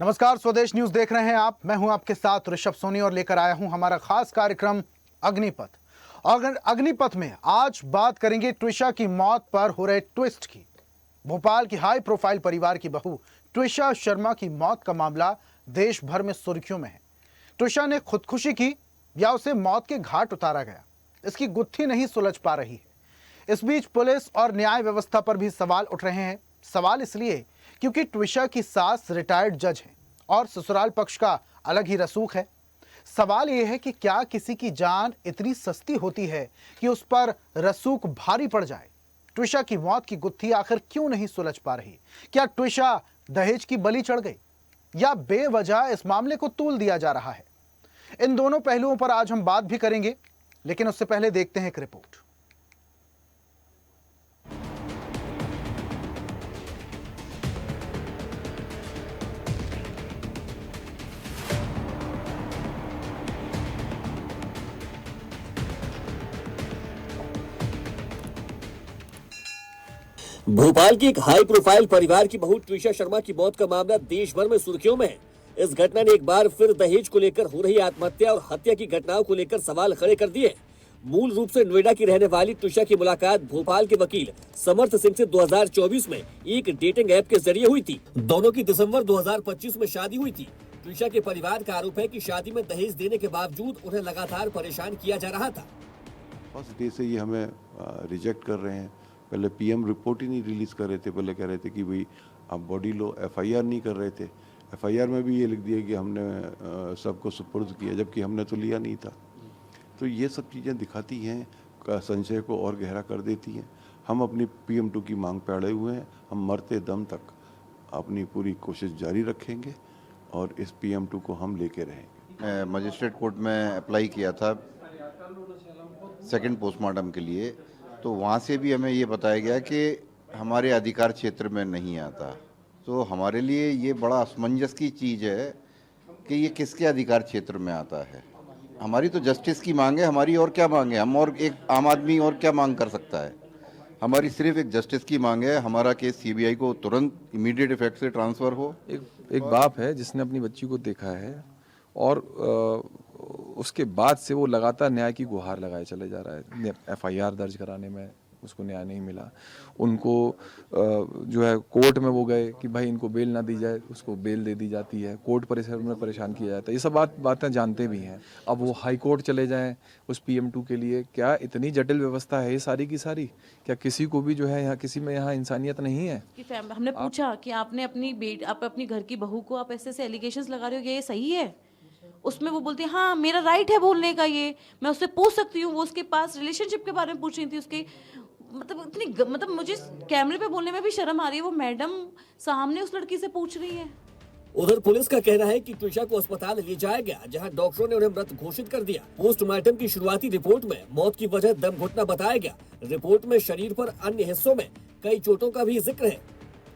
नमस्कार, स्वदेश न्यूज देख रहे हैं आप। मैं हूं आपके साथ ऋषभ सोनी और लेकर आया हूं हमारा खास कार्यक्रम अग्निपथ। और अग्निपथ में आज बात करेंगे ट्विशा की मौत पर हो रहे ट्विस्ट की। भोपाल की हाई प्रोफाइल परिवार की बहू ट्विशा शर्मा की मौत का मामला देश भर में सुर्खियों में है। ट्विशा ने खुदकुशी की या उसे मौत के घाट उतारा गया, इसकी गुत्थी नहीं सुलझ पा रही है। इस बीच पुलिस और न्याय व्यवस्था पर भी सवाल उठ रहे हैं। सवाल इसलिए क्योंकि ट्विशा की सास रिटायर्ड जज हैं और ससुराल पक्ष का अलग ही रसूख है। सवाल यह है कि क्या किसी की जान इतनी सस्ती होती है कि उस पर रसूख भारी पड़ जाए। ट्विशा की मौत की गुत्थी आखिर क्यों नहीं सुलझ पा रही? क्या ट्विशा दहेज की बलि चढ़ गई या बेवजह इस मामले को तूल दिया जा रहा है? इन दोनों पहलुओं पर आज हम बात भी करेंगे, लेकिन उससे पहले देखते हैं एक रिपोर्ट। भोपाल की एक हाई प्रोफाइल परिवार की बहू ट्विशा शर्मा की मौत का मामला देश भर में सुर्खियों में है। इस घटना ने एक बार फिर दहेज को लेकर हो रही आत्महत्या और हत्या की घटनाओं को लेकर सवाल खड़े कर दिए। मूल रूप से नोएडा की रहने वाली ट्विशा की मुलाकात भोपाल के वकील समर्थ सिंह से 2024 में एक डेटिंग ऐप के जरिए हुई थी। दोनों की दिसंबर 2025 में शादी हुई थी। ट्विशा के परिवार का आरोप है कि शादी में दहेज देने के बावजूद उन्हें लगातार परेशान किया जा रहा था। फर्स्ट डे से ये हमें रिजेक्ट कर रहे हैं। पहले पीएम रिपोर्ट ही नहीं रिलीज़ कर रहे थे। पहले कह रहे थे कि भाई आप बॉडी लो, एफआईआर नहीं कर रहे थे। एफआईआर में भी ये लिख दिया कि हमने सबको सुपुर्द किया, जबकि हमने तो लिया नहीं था। तो ये सब चीज़ें दिखाती हैं, संशय को और गहरा कर देती हैं। हम अपनी PM2 की मांग पे अड़े हुए हैं। हम मरते दम तक अपनी पूरी कोशिश जारी रखेंगे और इस PM2 को हम लेके रहेंगे। मजिस्ट्रेट कोर्ट में अप्लाई किया था सेकंड पोस्टमार्टम के लिए, तो वहाँ से भी हमें ये बताया गया कि हमारे अधिकार क्षेत्र में नहीं आता। तो हमारे लिए ये बड़ा असमंजस की चीज़ है कि ये किसके अधिकार क्षेत्र में आता है। हमारी तो जस्टिस की मांग है, हमारी और क्या मांग है? हम और एक आम आदमी और क्या मांग कर सकता है? हमारी सिर्फ एक जस्टिस की मांग है। हमारा केस CBI को तुरंत इमीडिएट इफेक्ट से ट्रांसफ़र हो। एक बाप है जिसने अपनी बच्ची को देखा है और उसके बाद से वो लगातार न्याय की गुहार लगाए चले जा रहा है। FIR दर्ज कराने में उसको न्याय नहीं मिला। उनको जो है कोर्ट में वो गए कि भाई इनको बेल ना दी जाए, उसको बेल दे दी जाती है। कोर्ट परिसर में परेशान किया जाता है। ये सब बातें जानते भी हैं। अब वो हाई कोर्ट चले जाएं उस PM2 के लिए। क्या इतनी जटिल व्यवस्था है ये सारी की सारी? क्या किसी को भी जो है यहाँ किसी में यहाँ इंसानियत नहीं है? हमने पूछा कि आपने आप अपनी घर की बहू को आप ऐसे एलिगेशंस लगा रहे हो, ये सही है? उसमें वो बोलती है हाँ मेरा राइट है बोलने का, ये मैं उससे पूछ सकती हूँ। वो उसके पास रिलेशनशिप के बारे में पूछ रही थी, उसके मतलब मुझे कैमरे पे बोलने में भी शर्म आ रही है। वो मैडम सामने उस लड़की से पूछ रही है। उधर पुलिस का कहना है कि ट्विशा को अस्पताल ले जाया गया, जहां डॉक्टरों ने उन्हें मृत घोषित कर दिया। पोस्टमार्टम की शुरुआती रिपोर्ट में मौत की वजह दम घुटना बताया गया। रिपोर्ट में शरीर पर अन्य हिस्सों में कई चोटों का भी जिक्र है।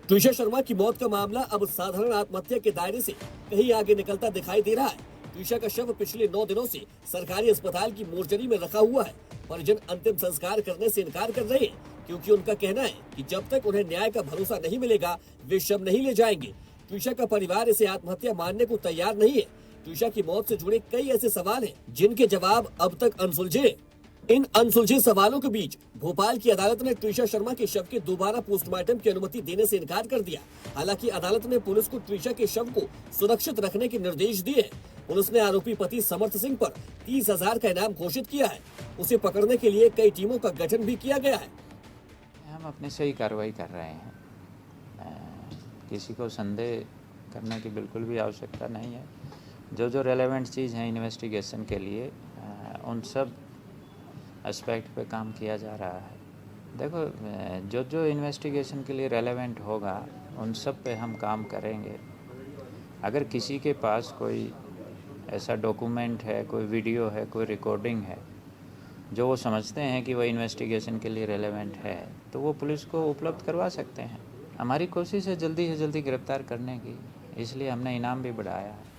ट्विशा शर्मा की मौत का मामला अब साधारण आत्महत्या के दायरे से कहीं आगे निकलता दिखाई दे रहा है। ट्विशा का शव पिछले 9 दिनों से सरकारी अस्पताल की मोर्चरी में रखा हुआ है। परिजन अंतिम संस्कार करने से इनकार कर रहे हैं, क्योंकि उनका कहना है कि जब तक उन्हें न्याय का भरोसा नहीं मिलेगा वे शव नहीं ले जाएंगे। ट्विशा का परिवार इसे आत्महत्या मानने को तैयार नहीं है। ट्विशा की मौत से जुड़े कई ऐसे सवाल हैं जिनके जवाब अब तक अनसुलझे। इन अनसुलझे सवालों के बीच भोपाल की अदालत ने ट्विशा शर्मा के शव के दोबारा पोस्टमार्टम की अनुमति देने से इनकार कर दिया। हालांकि अदालत ने पुलिस को ट्विशा के शव को सुरक्षित रखने के निर्देश दिए। पुलिस ने आरोपी पति समर्थ सिंह पर 30,000 का इनाम घोषित किया है। उसे पकड़ने के लिए कई टीमों का गठन भी किया गया है। हम अपने से ही कार्रवाई कर रहे हैं। किसी को संदेह करने की बिल्कुल भी आवश्यकता नहीं है। जो रेलेवेंट चीज़ है इन्वेस्टिगेशन के लिए उन सब एस्पेक्ट पे काम किया जा रहा है। देखो जो इन्वेस्टिगेशन के लिए रेलेवेंट होगा उन सब पे हम काम करेंगे। अगर किसी के पास कोई ऐसा डॉक्यूमेंट है, कोई वीडियो है, कोई रिकॉर्डिंग है जो वो समझते हैं कि वह इन्वेस्टिगेशन के लिए रेलेवेंट है, तो वो पुलिस को उपलब्ध करवा सकते हैं। हमारी कोशिश है जल्दी से जल्दी गिरफ्तार करने की, इसलिए हमने इनाम भी बढ़ाया है।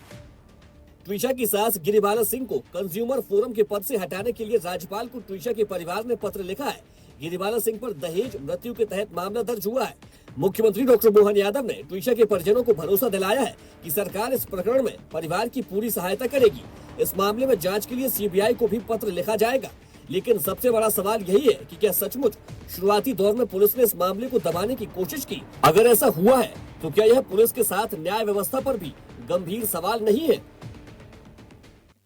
ट्विशा की सास गिरिबाला सिंह को कंज्यूमर फोरम के पद से हटाने के लिए राज्यपाल को ट्विशा के परिवार ने पत्र लिखा है। गिरिबाला सिंह पर दहेज मृत्यु के तहत मामला दर्ज हुआ है। मुख्यमंत्री डॉक्टर मोहन यादव ने ट्विशा के परिजनों को भरोसा दिलाया है कि सरकार इस प्रकरण में परिवार की पूरी सहायता करेगी। इस मामले में जांच के लिए सीबीआई को भी पत्र लिखा जाएगा। लेकिन सबसे बड़ा सवाल यही है कि क्या सचमुच शुरुआती दौर में पुलिस ने इस मामले को दबाने की कोशिश की? अगर ऐसा हुआ है तो क्या यह पुलिस के साथ न्याय व्यवस्था पर भी गंभीर सवाल नहीं है?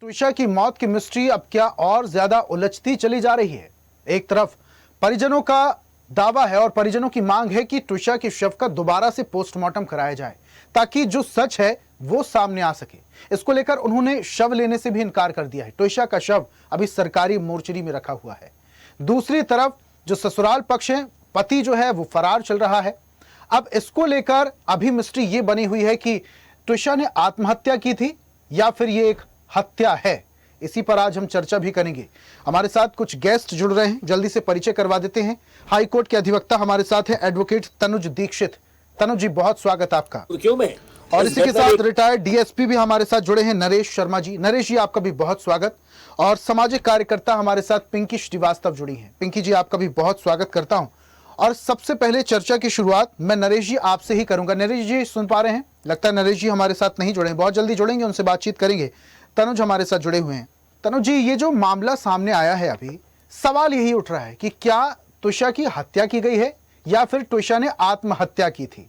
ट्विशा की मौत की मिस्ट्री अब क्या और ज्यादा उलझती चली जा रही है। एक तरफ परिजनों का दावा है और परिजनों की मांग है कि ट्विशा के शव का दोबारा से पोस्टमार्टम कराया जाए ताकि जो सच है वो सामने आ सके। इसको लेकर उन्होंने शव लेने से भी इनकार कर दिया है। ट्विशा का शव अभी सरकारी मोर्चरी में रखा हुआ है। दूसरी तरफ जो ससुराल पक्ष है, पति जो है वो फरार चल रहा है। अब इसको लेकर अभी मिस्ट्री ये बनी हुई है कि ट्विशा ने आत्महत्या की थी या फिर ये एक हत्या है। इसी पर आज हम चर्चा भी करेंगे। हमारे साथ कुछ गेस्ट जुड़ रहे हैं, जल्दी से परिचय करवा देते हैं। हाई कोर्ट के अधिवक्ता हमारे साथ हैं एडवोकेट तनुज दीक्षित। तनुज जी, बहुत स्वागत आपका। क्यों में और इसी के साथ रिटायर्ड डीएसपी भी हमारे साथ जुड़े हैं नरेश शर्मा जी। नरेश जी, आपका भी बहुत स्वागत। और सामाजिक कार्यकर्ता हमारे साथ पिंकी श्रीवास्तव जुड़ी हैं। पिंकी जी, आपका भी बहुत स्वागत करता हूं। और सबसे पहले चर्चा की शुरुआत मैं नरेश जी आपसे ही करूंगा। नरेश जी सुन पा रहे हैं? लगता है नरेश जी हमारे साथ नहीं जुड़े हैं, बहुत जल्दी जुड़ेंगे, उनसे बातचीत करेंगे। तनुज हमारे साथ जुड़े हुए हैं। तनुज जी, ये जो मामला सामने आया है अभी, सवाल यही उठ रहा है कि क्या ट्विशा की हत्या की गई है या फिर ट्विशा ने आत्महत्या की थी।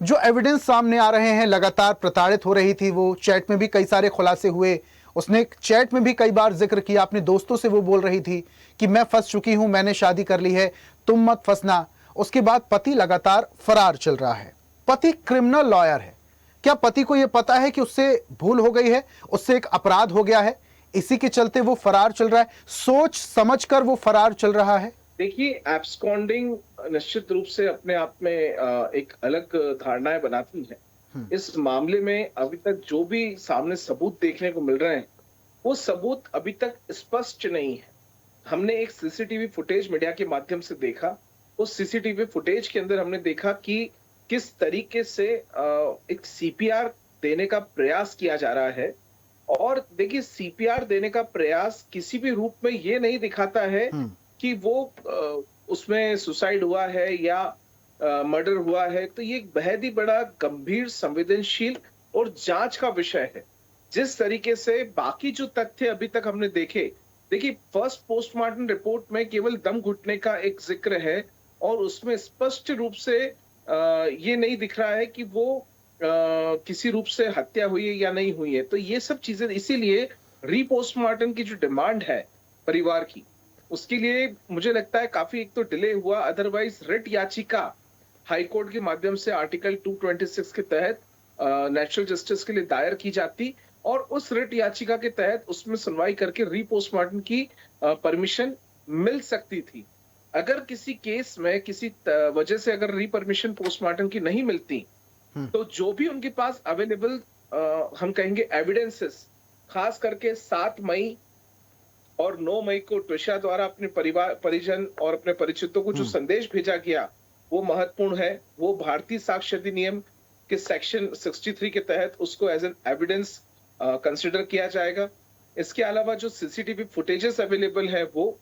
जो एविडेंस सामने आ रहे हैं, लगातार प्रताड़ित हो रही थी वो। चैट में भी कई सारे खुलासे हुए। उसने चैट में भी कई बार जिक्र किया, अपने दोस्तों से वो बोल रही थी कि मैं फंस चुकी हूं, मैंने शादी कर ली है, तुम मत फंसना। उसके बाद पति लगातार फरार चल रहा है। पति क्रिमिनल लॉयर है। क्या पति को यह पता है कि उससे भूल हो गई है, उससे एक अपराध हो गया है, इसी के चलते वो फरार चल रहा है? सोच समझकर वो फरार चल रहा है? देखिए, एब्सकॉन्डिंग निश्चित रूप से अपने आप में एक अलग धारणाएं बनाती है। इस मामले में अभी तक जो भी सामने सबूत देखने को मिल रहे हैं, वो सबूत अभी तक स्पष्ट नहीं है। हमने एक सीसीटीवी फुटेज मीडिया के माध्यम से देखा। उस सीसीटीवी फुटेज के अंदर हमने देखा कि किस तरीके से एक सीपीआर देने का प्रयास किया जा रहा है। और देखिए, सीपीआर देने का प्रयास किसी भी रूप में ये नहीं दिखाता है कि वो उसमें सुसाइड हुआ है या मर्डर हुआ है। तो ये एक बेहद ही बड़ा गंभीर, संवेदनशील और जांच का विषय है। जिस तरीके से बाकी जो तथ्य अभी तक हमने देखे, देखिए, फर्स्ट पोस्टमार्टम रिपोर्ट में केवल दम घुटने का एक जिक्र है और उसमें स्पष्ट रूप से ये नहीं दिख रहा है कि वो किसी रूप से हत्या हुई है या नहीं हुई है। तो ये सब चीजें, इसीलिए रीपोस्टमार्टम की जो डिमांड है परिवार की, उसके लिए मुझे लगता है काफी एक तो डिले हुआ। अदरवाइज रिट याचिका हाईकोर्ट के माध्यम से आर्टिकल 226 के तहत नेचुरल जस्टिस के लिए दायर की जाती और उस रिट याचिका के तहत उसमें सुनवाई करके रीपोस्टमार्टम की परमिशन मिल सकती थी। अगर किसी केस में किसी वजह से अगर रीपरमिशन पोस्टमार्टम की नहीं मिलती, तो जो भी उनके पास अवेलेबल हम कहेंगे एविडेंसेस, खास करके 7 मई और 9 मई को ट्विशा द्वारा अपने परिवार, परिजन और अपने परिचितों को जो संदेश भेजा गया, वो महत्वपूर्ण है। वो भारतीय साक्ष्य अधिनियम के सेक्शन 63 के तहत उसको एज एन एविडेंस कंसिडर किया जाएगा। इसके अलावा जो सीसीटीवी फुटेजेस अवेलेबल है, वो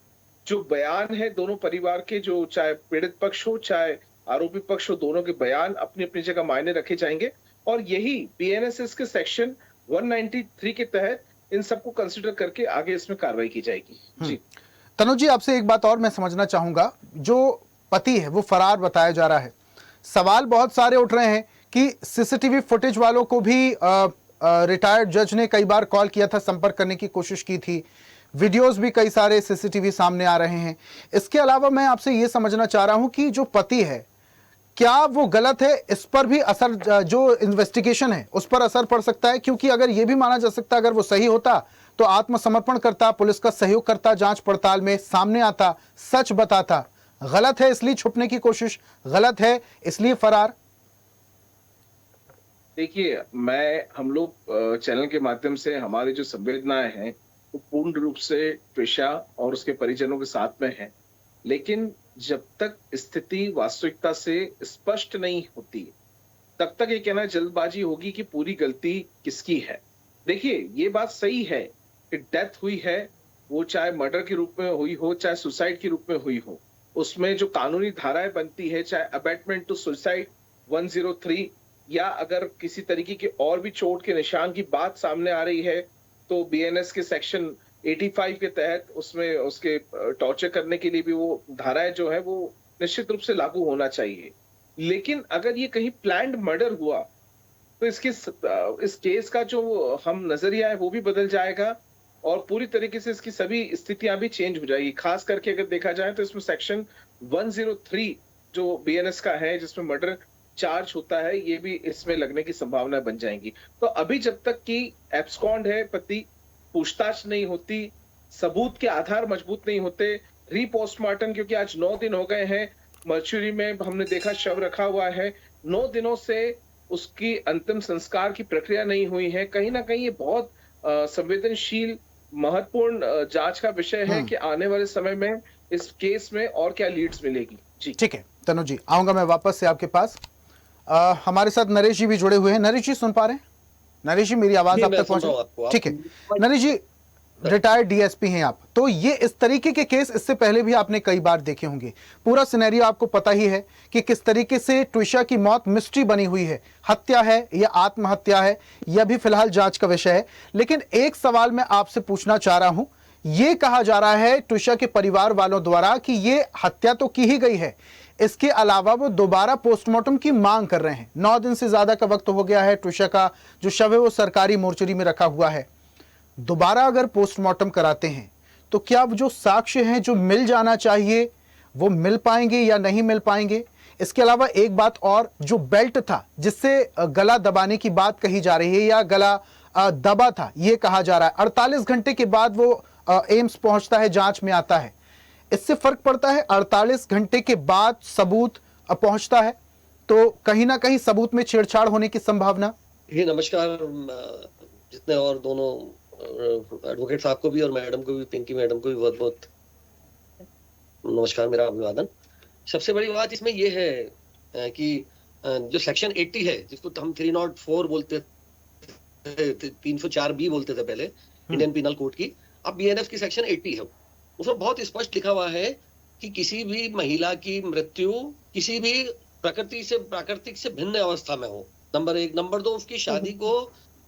जो बयान है दोनों परिवार के, जो चाहे पीड़ित पक्ष हो चाहे आरोपी पक्ष हो, दोनों के बयान अपनी अपनी जगह मायने रखे जाएंगे और यही बीएनएसएस के सेक्शन 193 के तहत इन सबको कंसिडर करके आगे इसमें कार्रवाई की जाएगी। जी तनुज जी, आपसे एक बात और मैं समझना चाहूंगा। जो पति है वो फरार बताया जा रहा है। सवाल बहुत सारे उठ रहे हैं कि सीसीटीवी फुटेज वालों को भी रिटायर्ड जज ने कई बार कॉल किया था, संपर्क करने की कोशिश की थी। वीडियोस भी कई सारे सीसीटीवी सामने आ रहे हैं। इसके अलावा मैं आपसे ये समझना चाह रहा हूं कि जो पति है, क्या वो गलत है? इस पर भी असर, जो इन्वेस्टिगेशन है उस पर असर पड़ सकता है? क्योंकि अगर ये भी माना जा सकता अगर वो सही होता तो आत्मसमर्पण करता, पुलिस का सहयोग करता, जांच पड़ताल में सामने आता, सच बताता। गलत है इसलिए छुपने की कोशिश, गलत है इसलिए फरार। देखिए, हम लोग चैनल के माध्यम से हमारी जो संवेदनाएं हैं वो पूर्ण रूप से ट्विशा और उसके परिजनों के साथ में है। लेकिन जब तक स्थिति वास्तविकता से स्पष्ट नहीं होती, तब तक ये कहना जल्दबाजी होगी कि पूरी गलती किसकी है। देखिए, ये बात सही है कि डेथ हुई है, वो चाहे मर्डर के रूप में हुई हो चाहे सुसाइड के रूप में हुई हो, उसमें जो कानूनी धाराएं बनती है, चाहे अबेटमेंट टू सुसाइड 103 या अगर किसी तरीके की और भी चोट के निशान की बात सामने आ रही है तो बीएनएस के सेक्शन 85 के तहत उसमें उसके टॉर्चर करने के लिए भी वो धाराएं जो है वो निश्चित रूप से लागू होना चाहिए। लेकिन अगर ये कहीं प्लान्ड मर्डर हुआ तो इस केस का जो हम नजरिया है वो भी बदल जाएगा और पूरी तरीके से इसकी सभी स्थितियां भी चेंज हो जाएगी। खास करके अगर देखा जाए तो इसमें सेक्शन 103 जो बीएनएस का है जिसमें मर्डर चार्ज होता है ये भी इसमें लगने की संभावना बन जाएंगी। तो अभी जब तक कि एब्सकॉन्ड है पति, पूछताछ नहीं होती, सबूत के आधार मजबूत नहीं होते, रीपोस्टमार्टम क्योंकि आज 9 दिन हो गए हैं मर्चुरी में हमने देखा शव रखा हुआ है, 9 दिनों से उसकी अंतिम संस्कार की प्रक्रिया नहीं हुई है। कहीं ना कहीं ये बहुत संवेदनशील महत्वपूर्ण जांच का विषय है कि आने वाले समय में इस केस में और क्या लीड्स मिलेगी। जी ठीक है तनु जी, आऊंगा मैं वापस से आपके पास। हमारे साथ नरेश जी भी जुड़े हुए हैं। नरेश जी सुन पा रहे हैं? नरेश जी मेरी आवाज आप तक पहुंच? ठीक है नरेश जी, रिटायर्ड डीएसपी हैं आप, तो ये इस तरीके के केस इससे पहले भी आपने कई बार देखे होंगे। पूरा सिनेरियो आपको पता ही है कि किस तरीके से ट्विशा की मौत मिस्ट्री बनी हुई है, हत्या है या आत्महत्या है, यह भी फिलहाल जांच का विषय है। लेकिन एक सवाल मैं आपसे पूछना चाह रहा हूं, ये कहा जा रहा है ट्विशा के परिवार वालों द्वारा कि ये हत्या तो की ही गई है, इसके अलावा वो दोबारा पोस्टमार्टम की मांग कर रहे हैं। 9 दिन से ज्यादा का वक्त हो गया है, ट्विशा का जो शव है वो सरकारी मोर्चरी में रखा हुआ है। दोबारा अगर पोस्टमार्टम कराते हैं तो क्या जो साक्ष्य हैं जो मिल जाना चाहिए वो मिल पाएंगे या नहीं मिल पाएंगे? इसके अलावा एक बात और, जो बेल्ट था जिससे गला दबाने की बात कही जा रही है या गला दबा था ये कहा जा रहा है, 48 घंटे के बाद वो एम्स पहुंचता है, जांच में आता है, इससे फर्क पड़ता है? 48 घंटे के बाद सबूत पहुंचता है तो कहीं ना कहीं सबूत में छेड़छाड़ होने की संभावना। जी नमस्कार, जितने और दोनों एडवोकेट साहब को भी और मैडम को भी, पिंकी मैडम को भी बहुत बहुत नमस्कार, मेरा अभिवादन। सबसे बड़ी बात इसमें ये है कि जो सेक्शन 80 है जिसको हम 304 बोलते थे, 304 बी बोलते थे पहले इंडियन पिनल कोड की, अब बीएनएफ की सेक्शन 80 है। उसमें बहुत स्पष्ट लिखा हुआ है कि किसी भी महिला की मृत्यु किसी भी प्राकृतिक से भिन्न अवस्था में हो, नंबर 1। नंबर 2, उसकी शादी को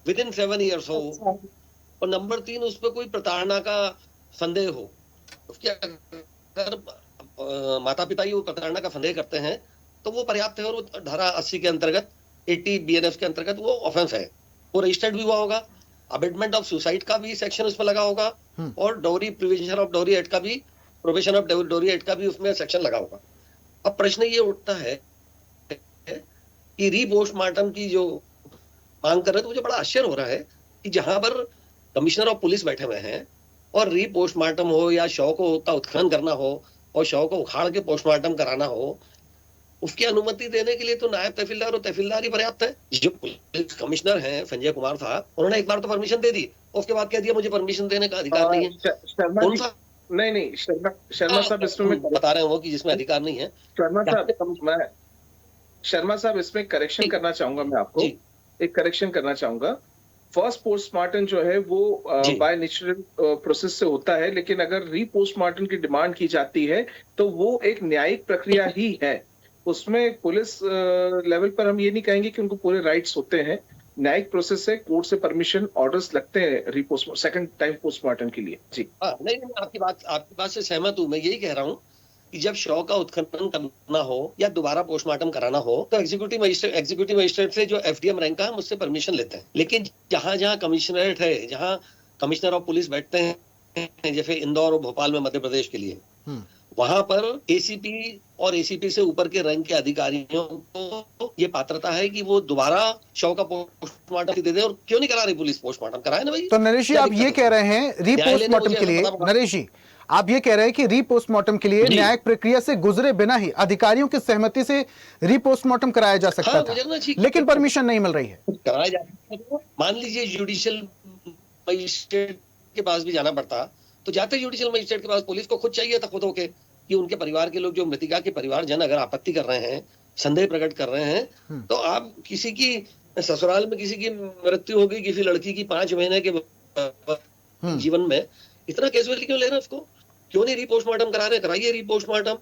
विदिन 7 ईयर्स हो, और नंबर 3, उस पर कोई प्रताड़ना का संदेह हो। उसके अगर माता पिता ही वो प्रताड़ना का संदेह करते हैं तो वो पर्याप्त है और वो धारा 80 के अंतर्गत 80 बीएनएफ के अंतर्गत वो ऑफेंस है, वो रजिस्टर्ड भी हुआ होगा। अबेटमेंट ऑफ सुसाइड का भी सेक्शन उसमें लगा होगा और dowry prevention of dowry act का भी, प्रोहिबिशन ऑफ डॉरी एक्ट का भी उसमें सेक्शन लगा होगा। अब प्रश्न ये उठता है कि रीपोस्टमार्टम की जो मांग कर रहे थे, मुझे बड़ा आश्चर्य हो रहा है कि जहां पर कमिश्नर ऑफ पुलिस बैठे हुए हैं और रीपोस्टमार्टम हो या शव का उत्खनन करना हो और शव को उखाड़ के पोस्टमार्टम कराना हो, उसकी अनुमति देने के लिए तो नायब तहसीलदार और तहसीलदार ही पर्याप्त है। जो पुलिस कमिश्नर हैं संजय कुमार साहब, उन्होंने एक बार तो परमिशन दे दी, उसके बाद कह दिया मुझे परमिशन देने का अधिकार नहीं है। कौन सा? नहीं शर्मा साहब इसमें बता रहे हो कि जिसमें अधिकार नहीं है। शर्मा साहब इसमें करेक्शन करना चाहूंगा, मैं आपको एक करेक्शन करना चाहूंगा। फर्स्ट पोस्टमार्टम जो है वो बाय नेचुरल प्रोसेस से होता है, लेकिन अगर रीपोस्टमार्टम की डिमांड की जाती है तो वो एक न्यायिक प्रक्रिया ही है। उसमें पुलिस लेवल पर हम ये नहीं कहेंगे कि उनको पूरे राइट्स होते हैं, न्यायिक प्रोसेस से कोर्ट से परमिशन ऑर्डर्स लगते हैं सेकंड टाइम पोस्टमार्टम के लिए। जी नहीं, आपकी बात से सहमत हूँ। मैं यही कह रहा हूँ कि जब शव का उत्खनन करना हो या दोबारा पोस्टमार्टम कराना हो तो एग्जीक्यूटिव मजिस्ट्रेट से जो एफडीएम रैंक का है मुझसे परमिशन लेते हैं। लेकिन जहां कमिश्नरेट है, जहां कमिश्नर ऑफ पुलिस बैठते हैं, जैसे इंदौर और भोपाल में मध्य प्रदेश के लिए, वहां पर एसीपी और एसीपी से ऊपर के रैंक के अधिकारियों को ये पात्रता है कि वो दोबारा शव का पोस्टमार्टम दे दे। और क्यों नहीं करा रही पुलिस? पोस्टमार्टम कराए ना भाई। तो नरेश जी आप ये कह रहे हैं रीपोस्टमार्टम के लिए, नरेश जी आप ये कह रहे हैं कि रीपोस्टमार्टम के लिए न्यायिक प्रक्रिया से गुजरे बिना ही अधिकारियों की सहमति से रीपोस्टमार्टम कराया जा सकता था, लेकिन परमिशन नहीं मिल रही है। कराया जा सकता। मान लीजिए जुडिशियल मजिस्ट्रेट के पास भी जाना पड़ता, तो जाते जुडिशियल मजिस्ट्रेट के पास पुलिस को खुद चाहिए था खुद होके कि उनके परिवार के लोग, जो मृतिका के परिवारजन अगर आपत्ति कर रहे हैं, संदेह प्रकट कर रहे हैं, तो आप किसी की ससुराल में किसी की मृत्यु हो गई, किसी लड़की की 5 महीने के जीवन में, इतना कैजुअली क्यों ले रहे हैं उसको? क्यों नहीं रीपोस्टमार्टम करा रहे? कराइए रीपोस्टमार्टम।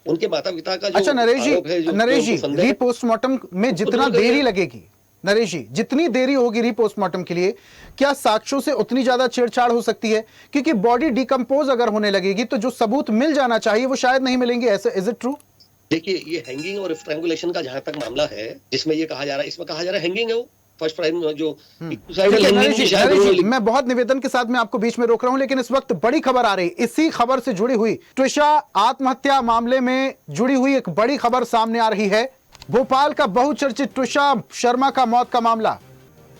उनके माता पिता का जो अच्छा नरेश आरोप है, जी, जो नरेश जी, उनको संदेह है, रीपोस्टमार्टम में जितना दूर करिए। देरी लगेगी, नरेश जी जितनी देरी होगी रीपोस्टमार्टम के लिए, क्या साक्ष्यों से उतनी ज्यादा छेड़छाड़ हो सकती है? क्योंकि बॉडी डिकम्पोज अगर होने लगेगी तो जो सबूत मिल जाना चाहिए वो शायद नहीं मिलेंगे, ऐसे इज इट ट्रू? देखिए ये हैंगिंग और स्ट्रैंगुलेशन का जहां तक मामला है, जिसमें ये कहा जा रहा है, इसमें कहा जा रहा है हैंगिंग है, वो फर्स्ट प्राइम जो suicidal देखिए, hanging नरेश की जी, शायद नरेश उन्होंने जी, मैं बहुत निवेदन के साथ मैं आपको बीच में रोक रहा हूं, लेकिन इस वक्त बड़ी खबर आ रही, इसी खबर से जुड़ी हुई, ट्विशा आत्महत्या मामले में जुड़ी हुई एक बड़ी खबर सामने आ रही है। भोपाल का बहुचर्चित ट्विशा शर्मा का मौत का मामला,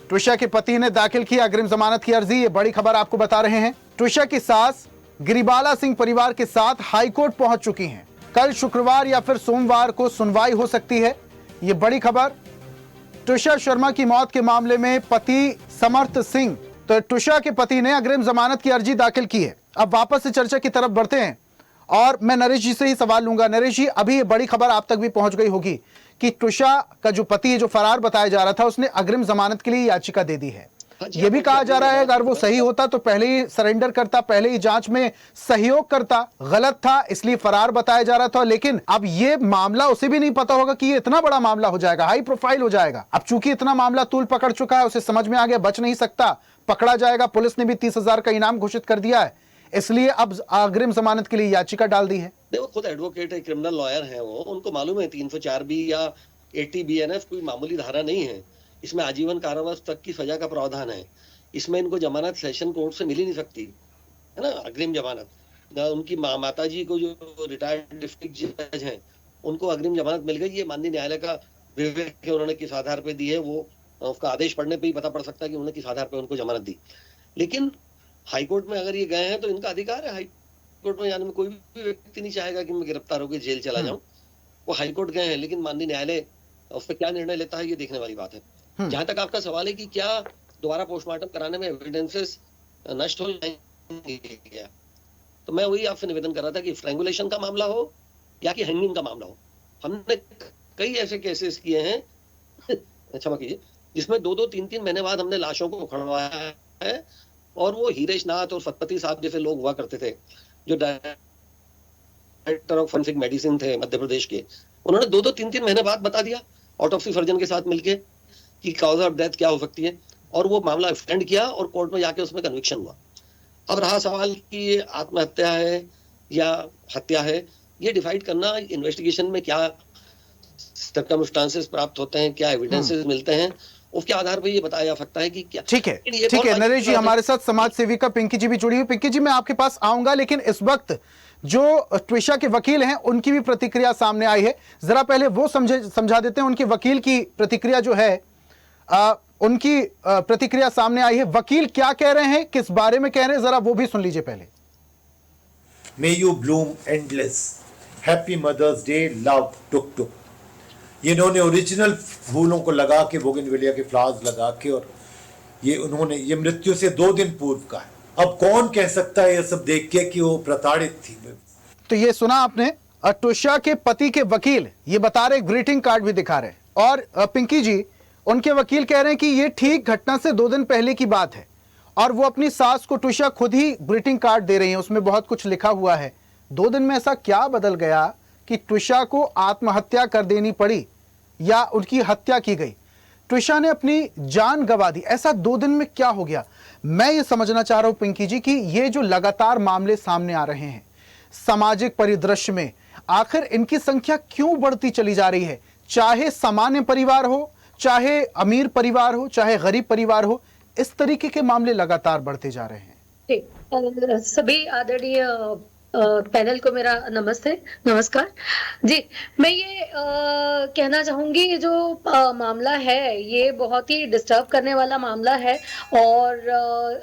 ट्विशा के पति ने दाखिल की अग्रिम जमानत की अर्जी, ये बड़ी खबर आपको बता रहे हैं। ट्विशा की सास गिरिबाला सिंह परिवार के साथ हाईकोर्ट पहुंच चुकी हैं। कल शुक्रवार या फिर सोमवार को सुनवाई हो सकती है, ये बड़ी खबर। ट्विशा शर्मा की मौत के मामले में पति समर्थ सिंह, तो ट्विशा के पति ने अग्रिम जमानत की अर्जी दाखिल की है। अब वापस से चर्चा की तरफ बढ़ते हैं और मैं नरेश जी से ही सवाल लूंगा। नरेश जी, अभी ये बड़ी खबर आप तक भी पहुंच गई होगी कि ट्विशा का जो पति है, जो फरार बताया जा रहा था, उसने अग्रिम जमानत के लिए याचिका दे दी है। ये भी कहा जा रहा है अगर वो सही होता तो पहले ही सरेंडर करता, पहले ही जांच में सहयोग करता, गलत था इसलिए फरार बताया जा रहा था। लेकिन अब ये मामला उसे भी नहीं पता होगा कि ये इतना बड़ा मामला हो जाएगा, हाई प्रोफाइल हो जाएगा। अब चूंकि इतना मामला तूल पकड़ चुका है, उसे समझ में आ गया बच नहीं सकता, पकड़ा जाएगा। पुलिस ने भी 30,000 का इनाम घोषित कर दिया है, इसलिए अब अग्रिम जमानत के लिए याचिका डाल दी है। देखो खुद एडवोकेट है, क्रिमिनल लॉयर है वो, उनको मालूम है 304 बी या 80 BNF कोई मामूली धारा नहीं है। इसमें आजीवन कारावास तक की सजा का प्रावधान है। इसमें इनको जमानत सेशन कोर्ट से मिल ही नहीं सकती है ना, अग्रिम जमानत। उनकी माता जी को जो रिटायर्ड डिस्ट्रिक्ट जज हैं, उनको अग्रिम जमानत मिल गई। ये माननीय न्यायालय का विवेक है, उन्होंने किस आधार पे दी है, वो उसका आदेश पढ़ने पे ही पता पड़ सकता है कि उन्होंने किस आधार पे उनको जमानत दी। लेकिन हाईकोर्ट में अगर ये गए हैं तो इनका अधिकार है, हाईकोर्ट में जाने में कोई भी व्यक्ति नहीं चाहेगा कि मैं गिरफ्तार होकर जेल चला जाऊं। वो हाईकोर्ट गए हैं, लेकिन माननीय न्यायालय उस पर क्या निर्णय लेता है ये देखने वाली बात है। जहां तक आपका सवाल है कि क्या दोबारा पोस्टमार्टम कराने में एविडेंसेस नष्ट हो जाएंगे क्या, तो मैं वही आपसे निवेदन कर रहा था कि स्ट्रैंगुलेशन का मामला हो या कि हैंगिंग का मामला हो, हमने कई ऐसे केसेस किए हैं क्षमा कीजिए, जिसमें 2-2, 3-3 महीने बाद हमने लाशों को उखड़वाया है। और वो हीरेश नाथ और सतपति साहब जैसे लोग हुआ करते थे, जो डायरेक्टर ऑफ फॉरेंसिक मेडिसिन थे मध्य प्रदेश के, उन्होंने 2-2, 3-3 महीने बाद बता दिया ऑटोप्सी सर्जन के साथ मिलके कि कॉज ऑफ डेथ क्या हो सकती है, और वो मामला एक्सटेंड किया और कोर्ट में जाके उसमें कन्विक्शन हुआ। अब रहा सवाल कि ये आत्महत्या है या हत्या है, ये डिसाइड करना इन्वेस्टिगेशन में क्या सर्कमस्टांसेस प्राप्त होते हैं, क्या एविडेंसेस मिलते हैं, उसके आधार पर ये बताया जा सकता है कि क्या। ठीक है, ठीक है नरेश जी, हमारे साथ समाज सेविका पिंकी जी भी जुड़ी हुई। पिंकी जी, मैं आपके पास आऊंगा, लेकिन इस वक्त जो ट्विशा के वकील हैं उनकी भी प्रतिक्रिया सामने आई है, जरा पहले वो समझा देते हैं। उनके वकील की प्रतिक्रिया जो है, उनकी प्रतिक्रिया सामने आई है। वकील क्या कह रहे हैं, किस बारे में कह रहे हैं, जरा वो भी सुन लीजिए पहले। May you bloom endless. Happy Mother's Day, love, टुक टुक। ये इन्होंने ओरिजिनल फूलों को लगा के, बोगनविलिया के फ्लावर्स लगा के, और ये उन्होंने, ये मृत्यु से 2 दिन पूर्व का है। अब कौन कह सकता है ये सब देख के कि वो प्रताड़ित थी। तो ये सुना आपने, ट्विशा के पति के वकील ये बता रहे, ग्रीटिंग कार्ड भी दिखा रहे, और पिंकी जी उनके वकील कह रहे हैं कि ये ठीक घटना से 2 दिन पहले की बात है, और वो अपनी सास को ट्विशा खुद ही ग्रीटिंग कार्ड दे रही हैं, उसमें बहुत कुछ लिखा हुआ है। 2 दिन में ऐसा क्या बदल गया कि ट्विशा को आत्महत्या कर देनी पड़ी या उनकी हत्या की गई? ट्विशा ने अपनी जान गंवा दी, ऐसा 2 दिन में क्या हो गया? मैं ये समझना चाह रहा हूं पिंकी जी कि ये जो लगातार मामले सामने आ रहे हैं सामाजिक परिदृश्य में, आखिर इनकी संख्या क्यों बढ़ती चली जा रही है? चाहे सामान्य परिवार हो, चाहे अमीर परिवार हो, चाहे गरीब परिवार हो, इस तरीके के मामले लगातार बढ़ते जा रहे हैं। सभी आदरणीय पैनल को मेरा नमस्कार जी। मैं ये कहना चाहूंगी, ये जो मामला है ये बहुत ही डिस्टर्ब करने वाला मामला है, और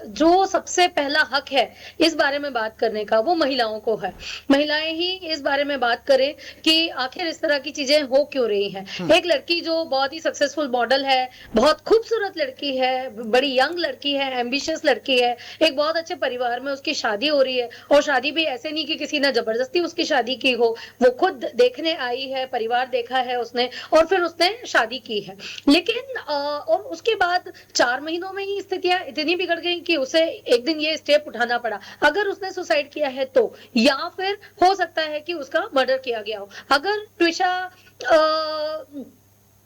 जो सबसे पहला हक है इस बारे में बात करने का वो महिलाओं को है। महिलाएं ही इस बारे में बात करें कि आखिर इस तरह की चीजें हो क्यों रही हैं। एक लड़की जो बहुत ही सक्सेसफुल मॉडल है, बहुत खूबसूरत लड़की है, बड़ी यंग लड़की है, एम्बिशियस लड़की है, एक बहुत अच्छे परिवार में उसकी शादी हो रही है, और शादी भी ऐसे नहीं नहीं कि किसी ने जबरदस्ती उसकी शादी की हो, वो खुद देखने आई है, परिवार देखा है उसने और फिर उसने शादी की है। लेकिन और उसके बाद 4 महीनों में ही स्थितियां इतनी बिगड़ गई कि उसे एक दिन ये स्टेप उठाना पड़ा। अगर उसने सुसाइड किया है तो, या फिर हो सकता है कि उसका मर्डर किया गया हो। अगर ट्विशा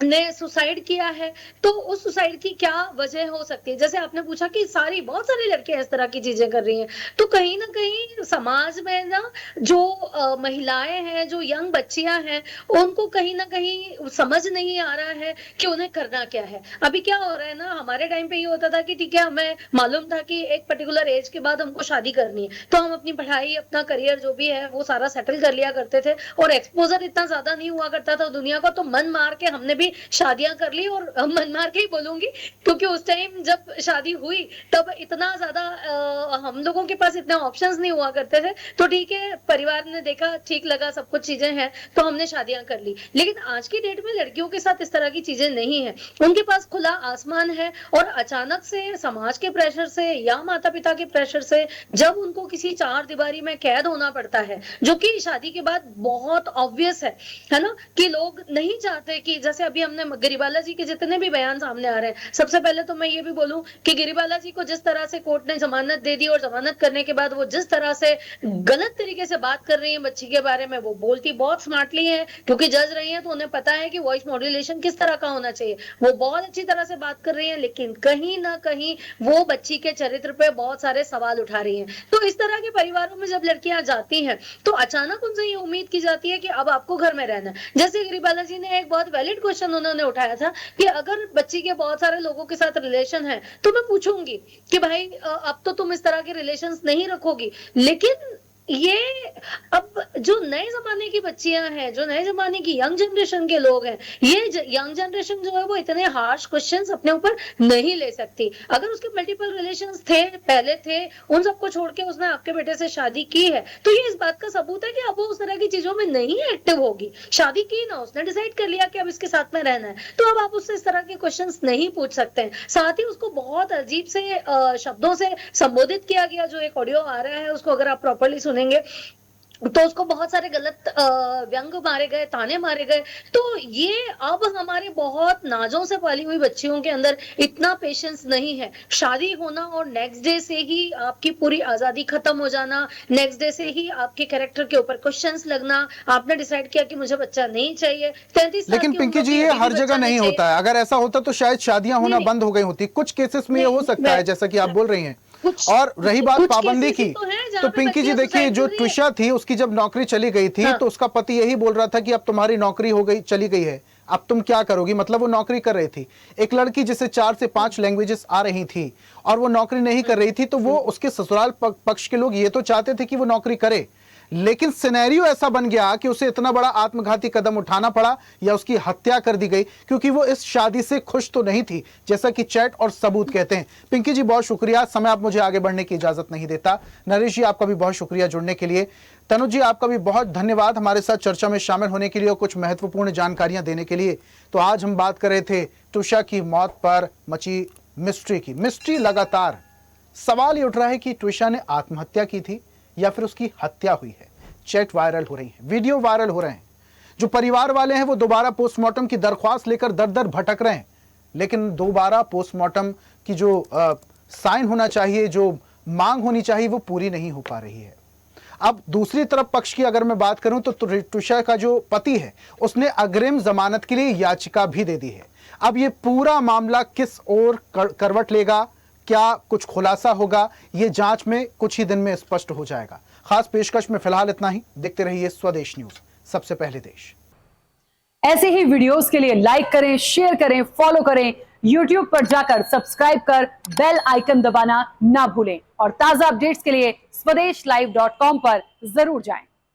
ने सुसाइड किया है तो उस सुसाइड की क्या वजह हो सकती है? जैसे आपने पूछा कि बहुत सारी लड़कियां इस तरह की चीजें कर रही हैं, तो कहीं ना कहीं समाज में ना जो महिलाएं हैं, जो यंग बच्चियां हैं, उनको कहीं ना कहीं समझ नहीं आ रहा है कि उन्हें करना क्या है। अभी क्या हो रहा है ना, हमारे टाइम पे ये होता था कि ठीक है, हमें मालूम था कि एक पर्टिकुलर एज के बाद हमको शादी करनी है, तो हम अपनी पढ़ाई, अपना करियर जो भी है वो सारा सेटल कर लिया करते थे और एक्सपोजर इतना ज्यादा नहीं हुआ करता था दुनिया का, तो मन मार के हमने भी शादियां कर ली। और मन मार के ही बोलूंगी क्योंकि उस टाइम जब शादी हुई तब इतना ज्यादा हम लोगों के पास इतने ऑप्शंस नहीं हुआ करते थे, तो ठीक है, परिवार ने देखा, ठीक लगा, सब कुछ चीजें हैं तो हमने शादियां कर ली। लेकिन आज की डेट में लड़कियों के साथ इस तरह की चीजें नहीं है, उनके पास खुला आसमान है और अचानक से समाज के प्रेशर से या माता पिता के प्रेशर से जब उनको किसी 4 दीवारी में कैद होना पड़ता है, जो कि शादी के बाद बहुत ऑब्वियस है ना, कि लोग नहीं चाहते कि जैसे अभी हमने गिरिबाला जी के जितने भी बयान सामने आ रहे हैं, सबसे पहले तो मैं ये भी बोलूं कि गिरिबाला जी को जिस तरह से कोर्ट ने जमानत दे दी और जमानत करने के बाद वो जिस तरह से गलत तरीके से बात कर रही है बच्ची के बारे में, वो बोलती बहुत स्मार्टली है क्योंकि जज रही है तो उन्हें पता है कि वॉइस मॉड्यूलेशन किस तरह का होना चाहिए। वो बहुत अच्छी तरह से बात कर रही है, लेकिन कहीं ना कहीं वो बच्ची के चरित्र पे बहुत सारे सवाल उठा रही है। तो इस तरह के परिवारों में जब लड़कियां जाती हैं तो अचानक उनसे ये उम्मीद की जाती है कि अब आपको घर में रहना है। जैसे गिरिबाला जी ने एक बहुत वैलिड क्वेश्चन उन्होंने उठाया था कि अगर बच्ची के बहुत सारे लोगों के साथ रिलेशन है तो मैं पूछूंगी कि भाई अब तो तुम इस तरह के रिलेशंस नहीं रखोगी। लेकिन ये अब जो नए जमाने की बच्चियां हैं, जो नए जमाने की यंग जनरेशन के लोग हैं, ये यंग जनरेशन जो है वो इतने हार्श क्वेश्चंस अपने ऊपर नहीं ले सकती। अगर उसके मल्टीपल रिलेशंस थे, पहले थे, उन सबको छोड़ के उसने आपके बेटे से शादी की है, तो ये इस बात का सबूत है कि अब वो उस तरह की चीजों में नहीं एक्टिव होगी। शादी की ना, उसने डिसाइड कर लिया कि अब इसके साथ में रहना है, तो अब आप उससे इस तरह के क्वेश्चंस नहीं पूछ सकते हैं। साथ ही उसको बहुत अजीब से शब्दों से संबोधित किया गया। जो एक ऑडियो आ रहा है उसको अगर आप प्रॉपर्ली सुनेंगे तो उसको बहुत सारे गलत व्यंग मारे गए, ताने मारे गए। तो ये अब हमारे बहुत नाजों से पाली हुई बच्चियों के अंदर इतना पेशेंस नहीं है। शादी होना और नेक्स्ट डे से ही आपकी पूरी आजादी खत्म हो जाना, नेक्स्ट डे से ही आपके कैरेक्टर के ऊपर क्वेश्चंस लगना, आपने डिसाइड किया कि मुझे बच्चा नहीं चाहिए। 33 लेकिन पिंकी जी ये हर जगह नहीं होता है। अगर ऐसा होता तो शायद शादियां होना बंद हो गई होती। कुछ केसेस में ये हो सकता है जैसा कि आप बोल रही हैं। और रही बात पाबंदी की, तो पिंकी जी देखिए, जो ट्विशा थी उसकी जब नौकरी चली गई थी तो उसका पति यही बोल रहा था कि अब तुम्हारी नौकरी हो गई, चली गई है, अब तुम क्या करोगी। मतलब वो नौकरी कर रही थी। एक लड़की जिसे 4 से 5 लैंग्वेजेस आ रही थी और वो नौकरी नहीं कर रही थी, तो वो उसके ससुराल पक्ष के लोग ये तो चाहते थे कि वो नौकरी करे, लेकिन सिनेरियो ऐसा बन गया कि उसे इतना बड़ा आत्मघाती कदम उठाना पड़ा या उसकी हत्या कर दी गई क्योंकि वो इस शादी से खुश तो नहीं थी, जैसा कि चैट और सबूत कहते हैं। पिंकी जी बहुत शुक्रिया, समय आप मुझे आगे बढ़ने की इजाजत नहीं देता। नरेश जी आपका भी बहुत शुक्रिया जुड़ने के लिए। तनुज जी आपका भी बहुत धन्यवाद हमारे साथ चर्चा में शामिल होने के लिए और कुछ महत्वपूर्ण जानकारियां देने के लिए। तो आज हम बात कर रहे थे ट्विशा की मौत पर मची मिस्ट्री की। मिस्ट्री लगातार, सवाल ये उठ रहा है कि ट्विशा ने आत्महत्या की थी या फिर उसकी हत्या हुई है। चैट वायरल हो रही है, वीडियो वायरल हो रहे हैं। जो परिवार वाले हैं वो दोबारा पोस्टमार्टम की दरख्वास्त लेकर दर दर भटक रहे हैं, लेकिन दोबारा पोस्टमार्टम की जो साइन होना चाहिए, जो मांग होनी चाहिए, वो पूरी नहीं हो पा रही है। अब दूसरी तरफ पक्ष की अगर मैं बात करूं तो ट्विशा का जो पति है उसने अग्रिम जमानत के लिए याचिका भी दे दी है। अब ये पूरा मामला किस ओर करवट लेगा, क्या कुछ खुलासा होगा, ये जांच में कुछ ही दिन में स्पष्ट हो जाएगा। खास पेशकश में फिलहाल इतना ही। देखते रहिए स्वदेश न्यूज, सबसे पहले देश। ऐसे ही वीडियोस के लिए लाइक करें, शेयर करें, फॉलो करें। YouTube पर जाकर सब्सक्राइब कर बेल आइकन दबाना ना भूलें और ताजा अपडेट्स के लिए swedeshlive.com पर जरूर जाएं।